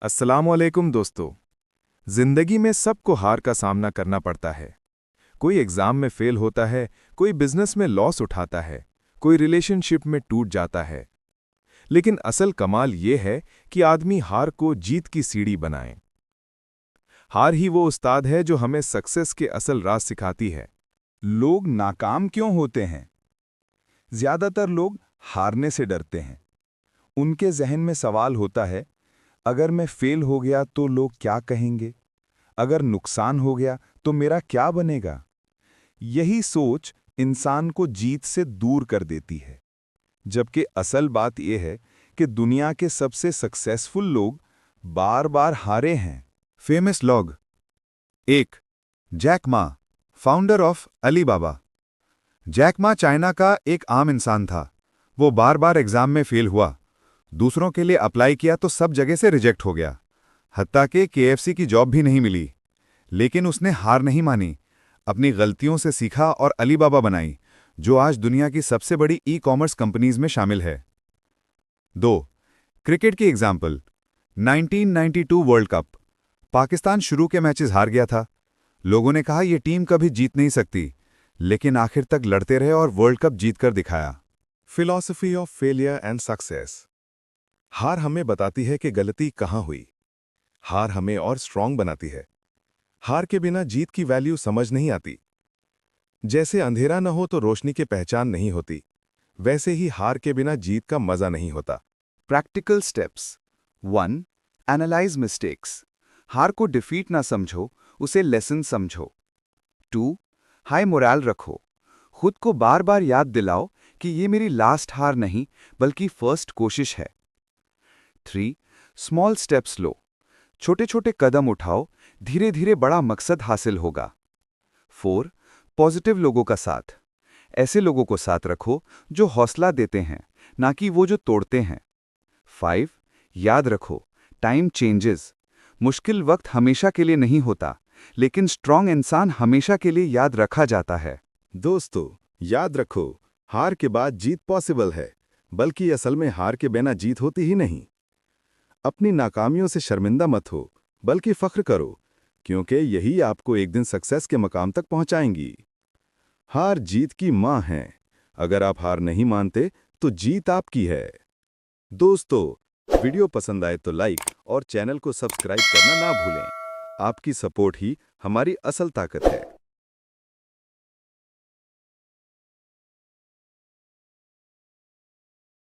अस्सलामुअलैकुम दोस्तों। जिंदगी में सबको हार का सामना करना पड़ता है। कोई एग्जाम में फेल होता है, कोई बिजनेस में लॉस उठाता है, कोई रिलेशनशिप में टूट जाता है। लेकिन असल कमाल ये है कि आदमी हार को जीत की सीढ़ी बनाए। हार ही वो उस्ताद है जो हमें सक्सेस के असल राज सिखाती है। लोग नाकाम क्यों होते हैं? ज्यादातर लोग हारने से डरते हैं। उनके जहन में सवाल होता है, अगर मैं फेल हो गया तो लोग क्या कहेंगे? अगर नुकसान हो गया तो मेरा क्या बनेगा? यही सोच इंसान को जीत से दूर कर देती है। जबकि असल बात यह है कि दुनिया के सबसे सक्सेसफुल लोग बार बार हारे हैं। फेमस लॉग 1. Jack Ma, founder of Alibaba. Jack Ma China का एक आम इंसान था। वो बार बार एग्जाम में फेल हुआ, दूसरों के लिए अप्लाई किया तो सब जगह से रिजेक्ट हो गया, हत्ता कि केएफसी की जॉब भी नहीं मिली। लेकिन उसने हार नहीं मानी, अपनी गलतियों से सीखा और अलीबाबा बनाई, जो आज दुनिया की सबसे बड़ी ई कॉमर्स कंपनीज में शामिल है। 2. क्रिकेट की एग्जाम्पल 1992 वर्ल्ड कप। पाकिस्तान शुरू के मैचेस हार गया था। लोगों ने कहा यह टीम कभी जीत नहीं सकती, लेकिन आखिर तक लड़ते रहे और वर्ल्ड कप जीतकर दिखाया। Philosophy of failure and success. हार हमें बताती है कि गलती कहाँ हुई। हार हमें और स्ट्रांग बनाती है। हार के बिना जीत की वैल्यू समझ नहीं आती। जैसे अंधेरा न हो तो रोशनी की पहचान नहीं होती, वैसे ही हार के बिना जीत का मजा नहीं होता। Practical steps. 1. Analyse mistakes. हार को डिफीट ना समझो, उसे लेसन समझो। 2. हाई मोरल रखो। खुद को बार बार याद दिलाओ कि ये मेरी लास्ट हार नहीं बल्कि फर्स्ट कोशिश है। 3. स्मॉल स्टेप्स लो। छोटे छोटे कदम उठाओ, धीरे धीरे बड़ा मकसद हासिल होगा। 4. पॉजिटिव लोगों का साथ। ऐसे लोगों को साथ रखो जो हौसला देते हैं, ना कि वो जो तोड़ते हैं। 5. याद रखो, टाइम चेंजेस। मुश्किल वक्त हमेशा के लिए नहीं होता, लेकिन स्ट्रांग इंसान हमेशा के लिए याद रखा जाता है। दोस्तों, याद रखो, हार के बाद जीत पॉसिबल है, बल्कि असल में हार के बिना जीत होती ही नहीं। अपनी नाकामियों से शर्मिंदा मत हो, बल्कि फख्र करो, क्योंकि यही आपको एक दिन सक्सेस के मकाम तक पहुंचाएंगी। हार जीत की मां है। अगर आप हार नहीं मानते तो जीत आपकी है। दोस्तों, वीडियो पसंद आए तो लाइक और चैनल को सब्सक्राइब करना ना भूलें। आपकी सपोर्ट ही हमारी असल ताकत है।